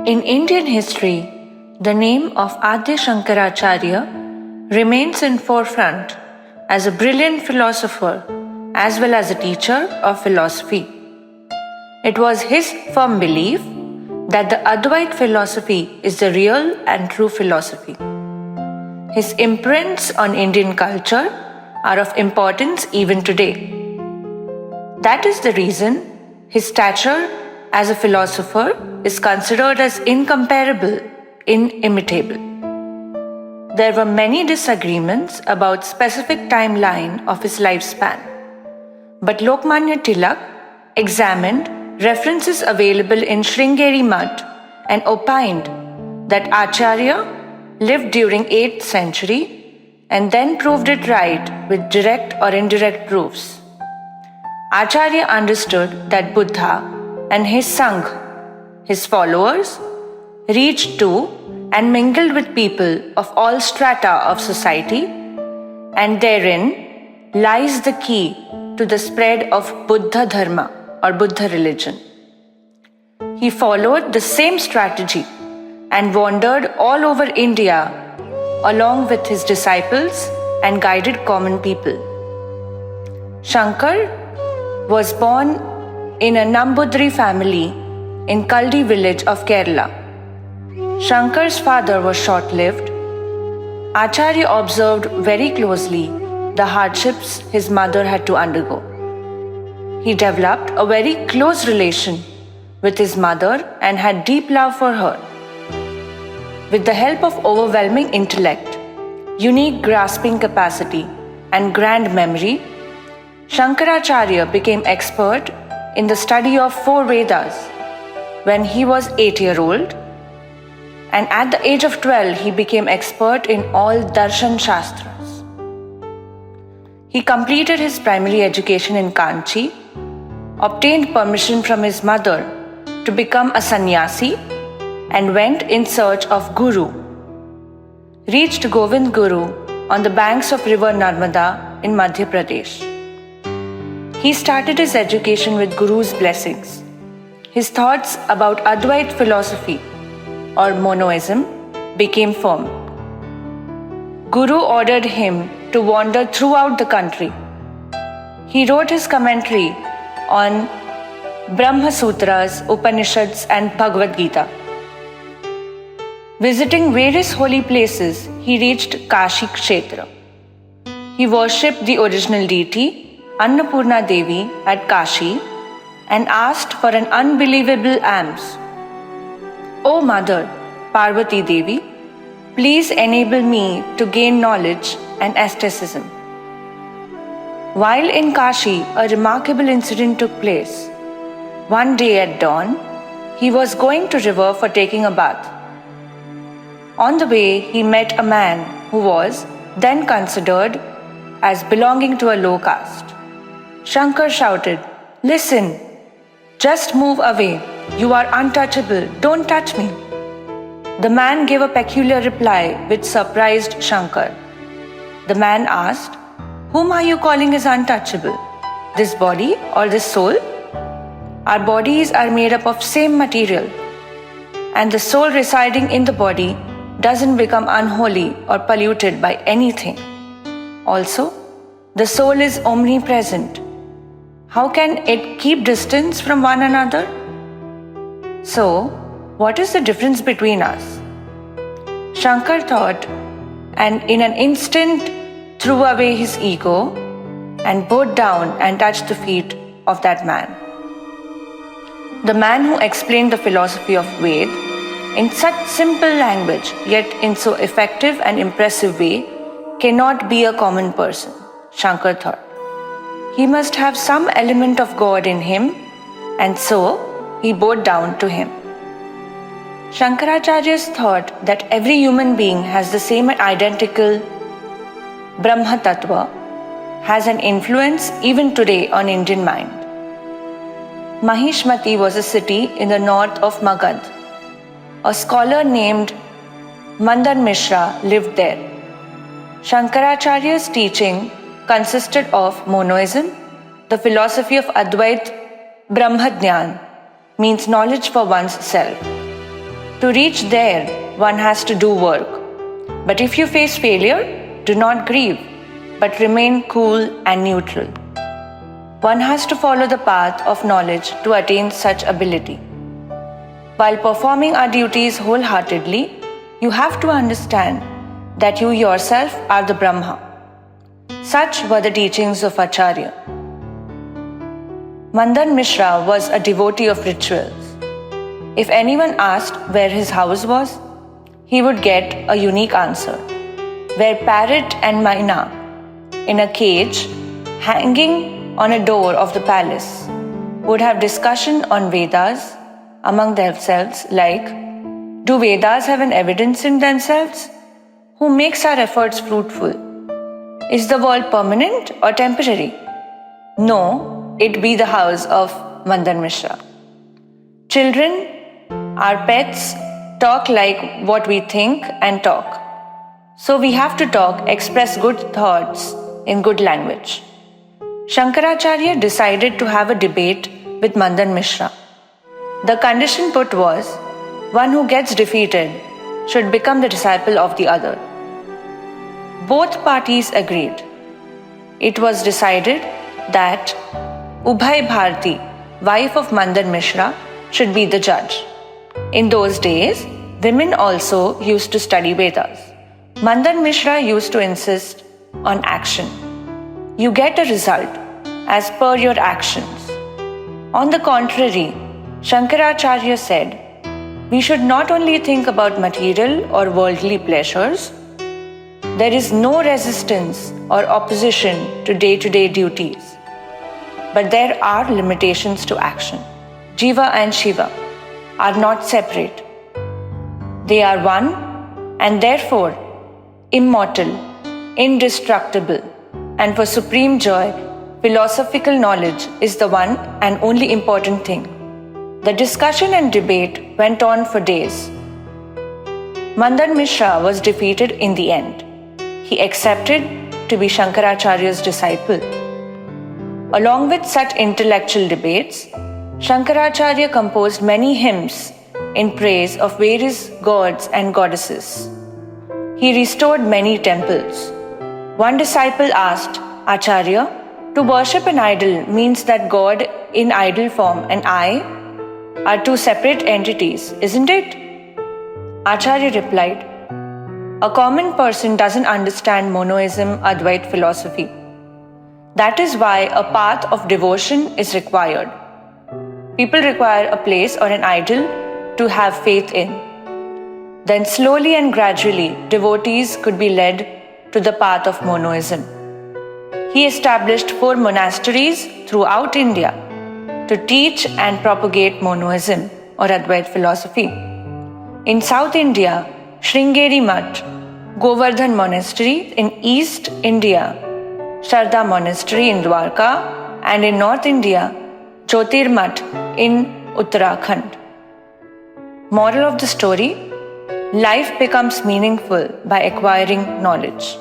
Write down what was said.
In Indian history, the name of Adya Shankaracharya remains in forefront as a brilliant philosopher as well as a teacher of philosophy. It was his firm belief that the Advait philosophy is the real and true philosophy. His imprints on Indian culture are of importance even today. That is the reason his stature as a philosopher is considered as incomparable, inimitable. There were many disagreements about specific timeline of his lifespan, but Lokmanya Tilak examined references available in Sringeri Mutt and opined that Acharya lived during 8th century and then proved it right with direct or indirect proofs. Acharya understood that Buddha and his Sangh, his followers, reached to and mingled with people of all strata of society, and therein lies the key to the spread of Buddha Dharma or Buddha religion. He followed the same strategy and wandered all over India along with his disciples and guided common people. Shankar was born in a Nambudri family in Kaldi village of Kerala. Shankar's father was short-lived. Acharya observed very closely the hardships his mother had to undergo. He developed a very close relation with his mother and had deep love for her. With the help of overwhelming intellect, unique grasping capacity, and grand memory, Shankaracharya became expert in the study of 4 Vedas when he was 8-year-old, and at the age of 12 he became expert in all darshan shastras. He completed his primary education in Kanchi, obtained permission from his mother to become a sannyasi, and went in search of Guru. Reached Govind Guru on the banks of river Narmada in Madhya Pradesh. He started his education with Guru's blessings. His thoughts about Advait philosophy or monoism became firm. Guru ordered him to wander throughout the country. He wrote his commentary on Brahma Sutras, Upanishads, and Bhagavad Gita. Visiting various holy places, he reached Kashi Kshetra. He worshipped the original deity, Annapurna Devi, at Kashi and asked for an unbelievable alms. O Mother, Parvati Devi, please enable me to gain knowledge and asceticism. While in Kashi, a remarkable incident took place. One day at dawn, he was going to river for taking a bath. On the way, he met a man who was then considered as belonging to a low caste. Shankar shouted, "Listen, just move away. You are untouchable. Don't touch me." The man gave a peculiar reply which surprised Shankar. The man asked, "Whom are you calling as untouchable? This body or this soul? Our bodies are made up of same material, and the soul residing in the body doesn't become unholy or polluted by anything. Also, the soul is omnipresent. How can it keep distance from one another? So, what is the difference between us?" Shankar thought, and in an instant threw away his ego and bowed down and touched the feet of that man. The man who explained the philosophy of Ved in such simple language, yet in so effective and impressive way, cannot be a common person, Shankar thought. He must have some element of God in him, and so he bowed down to him. Shankaracharya's thought that every human being has the same identical Brahma Tattva has an influence even today on Indian mind. Mahishmati was a city in the north of Magad. A scholar named Mandan Mishra lived there. Shankaracharya's teaching consisted of monoism, the philosophy of Advait Brahma Jnana, means knowledge for one's self. To reach there, one has to do work. But if you face failure, do not grieve, but remain cool and neutral. One has to follow the path of knowledge to attain such ability. While performing our duties wholeheartedly, you have to understand that you yourself are the Brahma. Such were the teachings of Acharya. Mandan Mishra was a devotee of rituals. If anyone asked where his house was, he would get a unique answer, where parrot and myna, in a cage hanging on a door of the palace, would have discussion on Vedas among themselves like, do Vedas have an evidence in themselves? Who makes our efforts fruitful? Is the world permanent or temporary? No, it be the house of Mandan Mishra. Children, our pets, talk like what we think and talk. So we have to talk, express good thoughts in good language. Shankaracharya decided to have a debate with Mandan Mishra. The condition put was, one who gets defeated should become the disciple of the other. Both parties agreed. It was decided that Ubhay Bharti, wife of Mandan Mishra, should be the judge. In those days, women also used to study Vedas. Mandan Mishra used to insist on action. You get a result as per your actions. On the contrary, Shankaracharya said, we should not only think about material or worldly pleasures. There is no resistance or opposition to day-to-day duties. But there are limitations to action. Jiva and Shiva are not separate. They are one and therefore immortal, indestructible, and for supreme joy, philosophical knowledge is the one and only important thing. The discussion and debate went on for days. Mandan Mishra was defeated in the end. He accepted to be Shankaracharya's disciple. Along with such intellectual debates, Shankaracharya composed many hymns in praise of various gods and goddesses. He restored many temples. One disciple asked Acharya, to worship an idol means that God in idol form and I are two separate entities, isn't it? Acharya replied, a common person doesn't understand monoism, Advait philosophy. That is why a path of devotion is required. People require a place or an idol to have faith in. Then slowly and gradually, devotees could be led to the path of monoism. He established 4 monasteries throughout India to teach and propagate monoism or Advait philosophy. In South India, Sringeri Mutt, Govardhan Monastery in East India, Sharda Monastery in Dwarka, and in North India, Jyotir Mutt in Uttarakhand. Moral of the story: life becomes meaningful by acquiring knowledge.